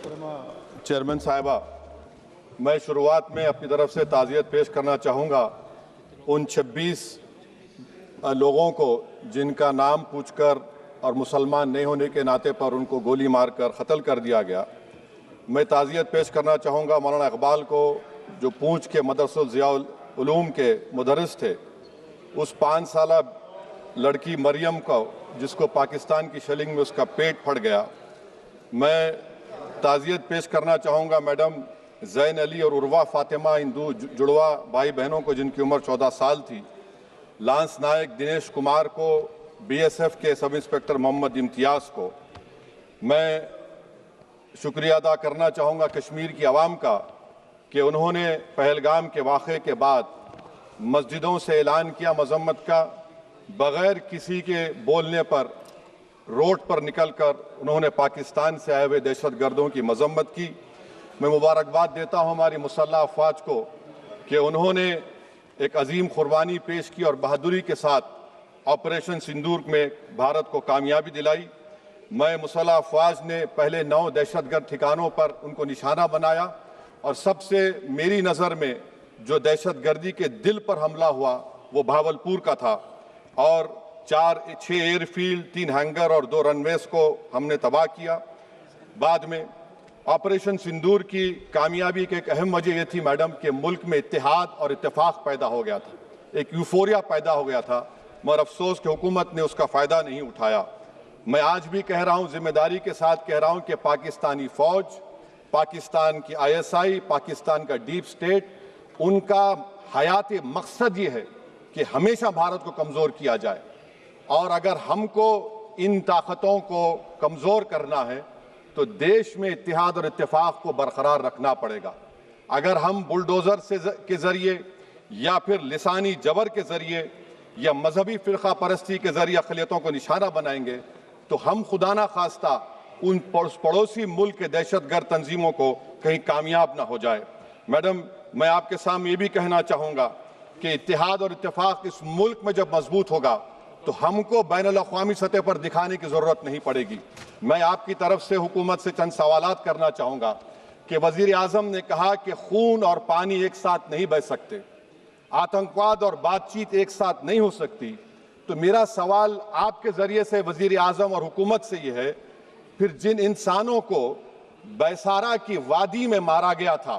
Chairman साहिबा, मैं शुरुआत में अपनी तरफ से ताज़ियत पेश करना चाहूँगा उन 26 लोगों को जिनका नाम पूछकर और मुसलमान नहीं होने के नाते पर उनको गोली मारकर कत्ल कर दिया गया। मैं ताज़ियत पेश करना चाहूँगा मौलाना इकबाल को, जो पूंछ के मदरसुल ज़ियाउल उलूम के मुदर्रिस थे। उस 5 साला लड़की मरियम को, जिसको पाकिस्तान की शेलिंग में उसका पेट फट गया। मैं ताज़ियत पेश करना चाहूँगा मैडम ज़ैन अली और उर्वा फातिमा, इन दो जुड़वा भाई बहनों को जिनकी उम्र 14 साल थी। लांस नायक दिनेश कुमार को, बीएसएफ के सब इंस्पेक्टर मोहम्मद इम्तियाज़ को। मैं शुक्रिया अदा करना चाहूँगा कश्मीर की आवाम का कि उन्होंने पहलगाम के वाक़े के बाद मस्जिदों से ऐलान किया मजम्मत का, बग़ैर किसी के बोलने पर रोड पर निकलकर उन्होंने पाकिस्तान से आए हुए दहशतगर्दों की मजम्मत की। मैं मुबारकबाद देता हूँ हमारी मुसल्लह अफवाज को कि उन्होंने एक अजीम कुर्बानी पेश की और बहादुरी के साथ ऑपरेशन सिंदूर में भारत को कामयाबी दिलाई। मैं मुसल्लह अफवाज ने पहले 9 दहशतगर्द ठिकानों पर उनको निशाना बनाया और सबसे मेरी नज़र में जो दहशतगर्दी के दिल पर हमला हुआ वो भावलपुर का था और 6 एयरफील्ड, 3 हैंगर और 2 रनवेज को हमने तबाह किया। बाद में ऑपरेशन सिंदूर की कामयाबी की एक अहम वजह यह थी मैडम कि मुल्क में इत्तेहाद और इत्तेफाक पैदा हो गया था, एक यूफोरिया पैदा हो गया था, मगर अफसोस कि हुकूमत ने उसका फ़ायदा नहीं उठाया। मैं आज भी कह रहा हूँ, जिम्मेदारी के साथ कह रहा हूँ कि पाकिस्तानी फ़ौज, पाकिस्तान की ISI, पाकिस्तान का डीप स्टेट, उनका हयाती मकसद ये है कि हमेशा भारत को कमज़ोर किया जाए और अगर हमको इन ताकतों को कमज़ोर करना है तो देश में इत्तेहाद और इत्तेफाक को बरकरार रखना पड़ेगा। अगर हम बुलडोज़र के ज़रिए या फिर लिसानी जबर के ज़रिए या मजहबी फ़िरक़ा परस्ती के ज़रिए अक़लियतों को निशाना बनाएंगे तो हम खुदा ना खास्ता उन पड़ोसी मुल्क के दहशतगर्द तंजीमों को कहीं कामयाब ना हो जाए। मैडम, मैं आपके सामने ये भी कहना चाहूँगा कि इत्तेहाद और इत्तेफाक इस मुल्क में जब मजबूत होगा तो हमको बैनुल अक़वामी सतह पर दिखाने की ज़रूरत नहीं पड़ेगी। मैं आपकी तरफ से हुकूमत से चंद सवालात करना चाहूँगा कि वज़ीर आज़म ने कहा कि खून और पानी एक साथ नहीं बह सकते, आतंकवाद और बातचीत एक साथ नहीं हो सकती। तो मेरा सवाल आपके ज़रिए से वज़ीर आज़म और हुकूमत से ये है, फिर जिन इंसानों को बैसारा की वादी में मारा गया था,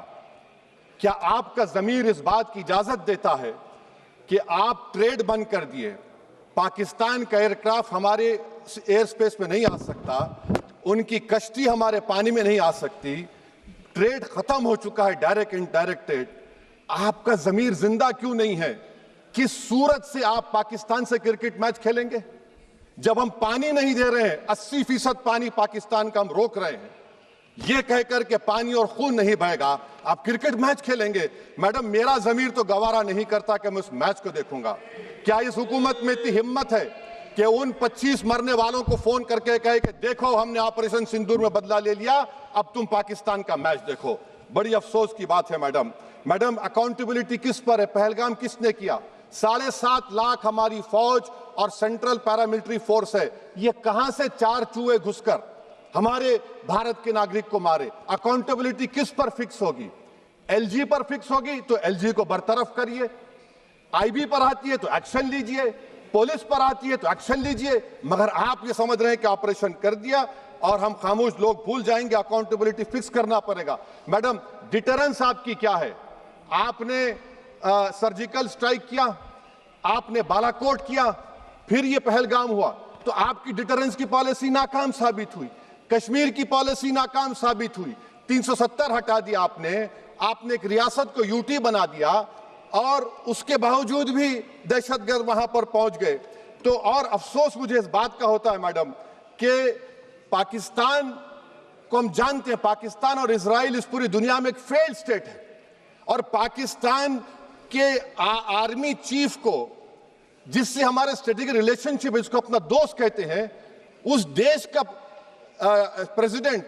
क्या आपका ज़मीर इस बात की इजाज़त देता है कि आप ट्रेड बंद कर दिए, पाकिस्तान का एयरक्राफ्ट हमारे एयर स्पेस में नहीं आ सकता, उनकी कश्ती हमारे पानी में नहीं आ सकती, ट्रेड खत्म हो चुका है डायरेक्ट इनडायरेक्टेड, आपका ज़मीर जिंदा क्यों नहीं है? किस सूरत से आप पाकिस्तान से क्रिकेट मैच खेलेंगे जब हम पानी नहीं दे रहे हैं? 80% पानी पाकिस्तान का हम रोक रहे हैं, ये कहकर के पानी और खून नहीं बहेगा, आप क्रिकेट मैच खेलेंगे? मैडम, मेरा ज़मीर तो गवारा नहीं करता कि मैं उस मैच को देखूंगा। क्या इस हुकूमत में इतनी हिम्मत है कि उन 25 मरने वालों को फोन करके कहे कि देखो हमने ऑपरेशन सिंदूर में बदला ले लिया, अब तुम पाकिस्तान का मैच देखो? बड़ी अफसोस की बात है मैडम, अकाउंटेबिलिटी किस पर है? पहलगाम किसने किया? 7.5 लाख हमारी फौज और सेंट्रल पैरामिलिट्री फोर्स है, ये कहां से 4 चूहे घुसकर हमारे भारत के नागरिक को मारे? अकाउंटेबिलिटी किस पर फिक्स होगी? LG पर फिक्स होगी तो LG को बरतरफ करिए, IB पर आती है तो एक्शन लीजिए, पुलिस पर आती है तो एक्शन लीजिए, मगर आप ये समझ रहे हैं कि ऑपरेशन कर दिया और हम खामोश लोग भूल जाएंगे। अकाउंटेबिलिटी फिक्स करना पड़ेगा। मैडम, डिटरेंस आपकी क्या है? आपने सर्जिकल स्ट्राइक किया, आपने बालाकोट किया, फिर ये पहलगाम हुआ, तो आपकी डिटरेंस की पॉलिसी नाकाम साबित हुई, कश्मीर की पॉलिसी नाकाम साबित हुई, 370 हटा दिया आपने एक रियासत को यूटी बना दिया और उसके बावजूद भी दहशतगर्द वहां पर पहुंच गए। तो और अफसोस मुझे इस बात का होता है मैडम कि पाकिस्तान को हम जानते हैं, पाकिस्तान और इजराइल इस पूरी दुनिया में एक फेल्ड स्टेट है और पाकिस्तान के आर्मी चीफ को, जिससे हमारे स्ट्रेटेजिक रिलेशनशिप है, इसको अपना दोस्त कहते हैं, उस देश का प्रेसिडेंट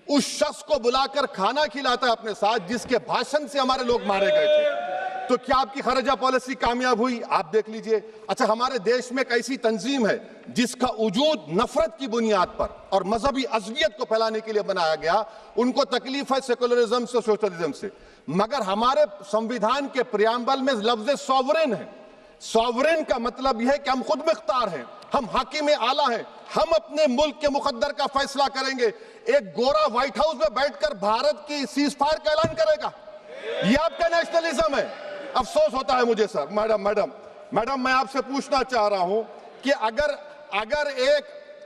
उस शख्स को बुलाकर खाना खिलाता है अपने साथ जिसके भाषण से हमारे लोग मारे गए थे। तो क्या आपकी खारजा पॉलिसी कामयाब हुई? आप देख लीजिए। अच्छा, हमारे देश में एक ऐसी तंजीम है जिसका वजूद नफरत की बुनियाद पर और मजहबी अज़बियत को फैलाने के लिए बनाया गया। उनको तकलीफ है सेकुलरिज्म से, सोशलिज्म से, मगर हमारे संविधान के प्रियम्बल में लफ्ज सॉवरेन है। सॉवरेन का मतलब यह है कि हम खुद मुख्तार हैं, हम हाकिम आला हैं, हम अपने मुल्क के मुकद्दर का फैसला करेंगे। एक गोरा व्हाइट हाउस में बैठकर भारत की सीज फायर का ऐलान करेगा? यह आपका नेशनलिज्म है? अफसोस होता है मुझे सर। मैडम मैं आपसे पूछना चाह रहा हूं कि अगर एक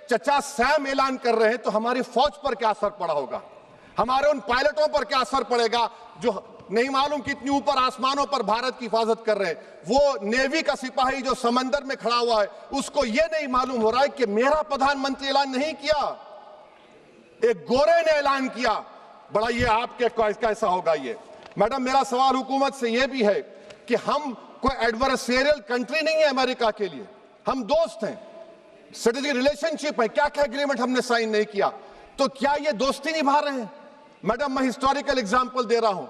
चचा सैम ऐलान कर रहे हैं तो हमारी फौज पर क्या असर पड़ा होगा? हमारे उन पायलटों पर क्या असर पड़ेगा जो नहीं मालूम कितनी ऊपर आसमानों पर भारत की हिफाजत कर रहे हैं? वो नेवी का सिपाही जो समंदर में खड़ा हुआ है, उसको यह नहीं मालूम हो रहा है कि मेरा प्रधानमंत्री ऐलान नहीं किया, एक गोरे ने ऐलान किया। बड़ा ये आपके कैसा होगा ये? मैडम, मेरा सवाल हुकूमत से यह भी है कि हम कोई एडवर्सेरियल कंट्री नहीं है अमेरिका के लिए, हम दोस्त हैं, स्ट्रेटेजिक रिलेशनशिप है। क्या क्या एग्रीमेंट हमने साइन नहीं किया, तो क्या ये दोस्ती निभा रहे हैं? मैडम, मैं हिस्टोरिकल एग्जांपल दे रहा हूं,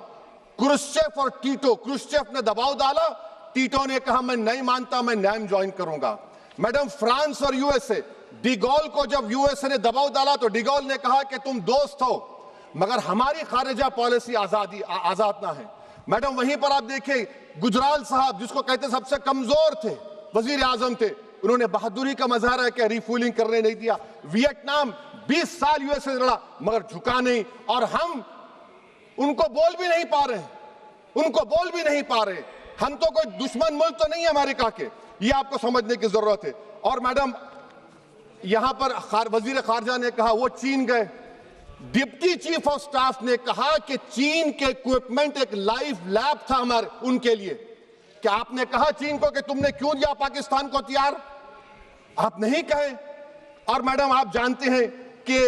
क्रुश्चेव और टीटो। क्रुश्चेव ने दबाव डाला, टीटो ने कहा मैं नहीं मानता, मैं नैम ज्वाइन करूंगा। मैडम, फ्रांस और यूएसए, डिगोल को जब यूएसए ने दबाव डाला तो डिगोल ने कहा कि तुम दोस्त हो मगर हमारी खारिजा पॉलिसी आजाद ना है। मैडम, वहीं पर आप देखिए गुजराल साहब, जिसको कहते सबसे कमजोर थे, वजीर आजम थे, उन्होंने बहादुरी का मजारा किया, रिफूलिंग करने नहीं दिया। वियतनाम 20 साल यूएसए लड़ा मगर झुका नहीं, और हम उनको बोल भी नहीं पा रहे, हम तो कोई दुश्मन मुल्क तो नहीं है अमेरिका के, ये आपको समझने की जरूरत है। और मैडम, यहां पर वजीर खारजा ने कहा वो चीन गए, डिप्टी चीफ ऑफ स्टाफ ने कहा कि चीन के इक्विपमेंट एक लाइव लैब था हमारे उनके लिए। क्या आपने कहा चीन को कि तुमने क्यों दिया पाकिस्तान को हथियार? आप नहीं कहे। और मैडम, आप जानते हैं कि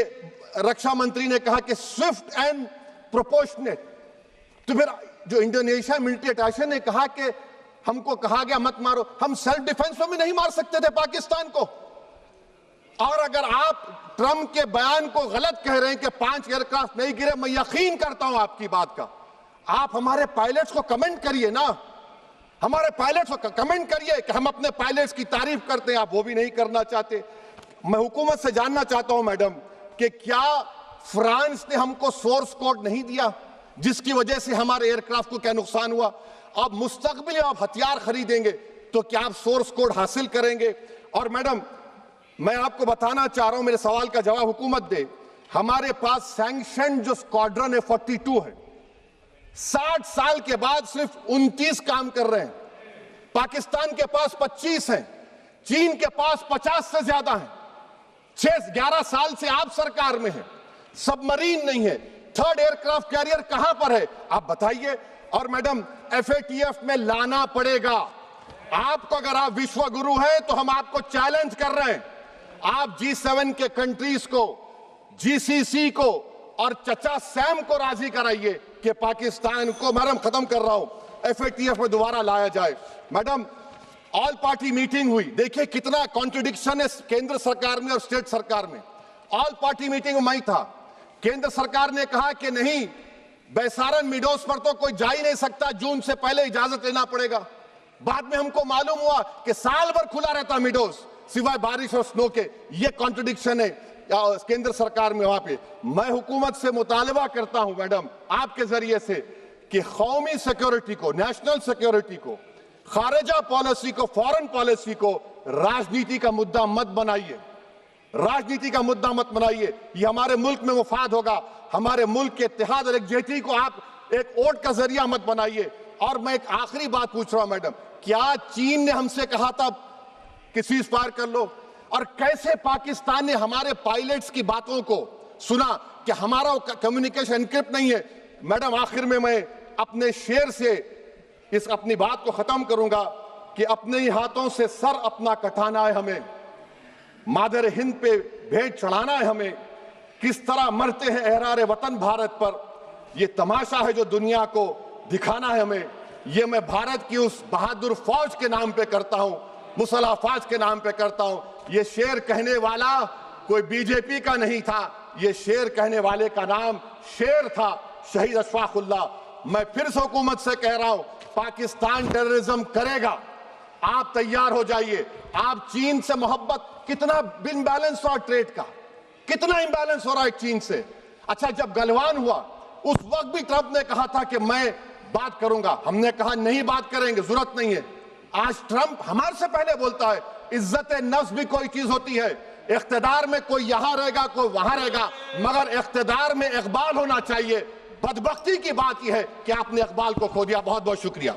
रक्षा मंत्री ने कहा कि स्विफ्ट एंड प्रोपोर्शनेट, तो फिर जो इंडोनेशिया मिलिट्री अटैचे ने कहा कि हमको कहा गया मत मारो, हम सेल्फ डिफेंस में भी नहीं मार सकते थे पाकिस्तान को। और अगर आप ट्रंप के बयान को गलत कह रहे हैं कि 5 एयरक्राफ्ट नहीं गिरे, मैं यकीन करता हूं आपकी बात का। आप हमारे पायलट्स को कमेंट करिए ना, हमारे पायलट्स को कमेंट करिए कि हम अपने पायलट्स की तारीफ करते हैं, आप वो भी नहीं करना चाहते। मैं हुकूमत से जानना चाहता हूं मैडम कि क्या फ्रांस ने हमको सोर्स कोड नहीं दिया जिसकी वजह से हमारे एयरक्राफ्ट को क्या नुकसान हुआ? अब मुस्तकबिल में आप हथियार खरीदेंगे तो क्या आप सोर्स कोड हासिल करेंगे? और मैडम, मैं आपको बताना चाह रहा हूं, मेरे सवाल का जवाब हुकूमत दे। हमारे पास सैंक्शन जो स्क्वाड्रन है 42 है, 60 साल के बाद सिर्फ 29 काम कर रहे हैं। पाकिस्तान के पास 25 हैं, चीन के पास 50 से ज्यादा हैं। 11 साल से आप सरकार में हैं, सबमरीन नहीं है, थर्ड एयरक्राफ्ट कैरियर कहां पर है आप बताइए। और मैडम, FATF में लाना पड़ेगा आपको। अगर आप विश्व गुरु हैं तो हम आपको चैलेंज कर रहे हैं, आप G7 के कंट्रीज को, GCC को और चचा सैम को राजी कराइए कि पाकिस्तान को, मैडम खत्म कर रहा हूं, FATF में दोबारा लाया जाए। मैडम, ऑल पार्टी मीटिंग हुई, देखिए कितना कॉन्ट्रडिक्शन है केंद्र सरकार में और स्टेट सरकार में। ऑल पार्टी मीटिंग में था, केंद्र सरकार ने कहा कि नहीं, बैसारन मिडोस पर तो कोई जा ही नहीं सकता, जून से पहले इजाजत लेना पड़ेगा। बाद में हमको मालूम हुआ कि साल भर खुला रहता मिडोस सिवाय बारिश और स्नो के। ये कॉन्ट्रडिक्शन है केंद्र सरकार में। वहां पे मैं हुकूमत से मुतालबा करता हूं मैडम आपके जरिए से कि कौमी सिक्योरिटी को, नेशनल सिक्योरिटी को, खारिजा पॉलिसी को, फॉरेन पॉलिसी को राजनीति का मुद्दा मत बनाइए, राजनीति का मुद्दा मत बनाइए। ये हमारे मुल्क में मुफाद होगा, हमारे मुल्क के इत्तेहाद और एकजुटती को आप एक वोट का जरिया मत बनाइए। और मैं एक आखिरी बात पूछ रहा हूं मैडम, क्या चीन ने हमसे कहा था कि सीज फायर कर लो? और कैसे पाकिस्तान ने हमारे पायलट्स की बातों को सुना कि हमारा कम्युनिकेशन एनक्रिप्ट नहीं है? मैडम, आखिर में मैं अपने शेर से इस अपनी बात को खत्म करूंगा कि अपने ही हाथों से सर अपना कटाना है हमें, मादर हिंद पे भेंट चढ़ाना है हमें। किस तरह मरते हैं एहरारे वतन भारत पर, यह तमाशा है जो दुनिया को दिखाना है हमें। ये मैं भारत की उस बहादुर फौज के नाम पे करता हूं, मुसल्ह फौज के नाम पे करता हूं। ये शेर कहने वाला कोई बीजेपी का नहीं था, ये शेर कहने वाले का नाम शेर था, शहीद अशफाकुल्लाह। मैं फिर से हुकूमत से कह रहा हूं, पाकिस्तान टेररिज्म करेगा, आप तैयार हो जाइए। आप चीन से मोहब्बत, कितना इम्बैलेंस हो रहा ट्रेड का, कितना इम्बैलेंस हो रहा है चीन से। अच्छा, जब गलवान हुआ उस वक्त भी ट्रंप ने कहा था कि मैं बात करूंगा, हमने कहा नहीं बात करेंगे, जरूरत नहीं है। आज ट्रंप हमारे से पहले बोलता है इज्जत नफ्स भी कोई चीज होती है, इख्तिदार में कोई यहां रहेगा कोई वहां रहेगा, मगर इख्तिदार में इकबाल होना चाहिए। बदबख्ती की बात यह है कि आपने इकबाल को खो दिया। बहुत बहुत शुक्रिया।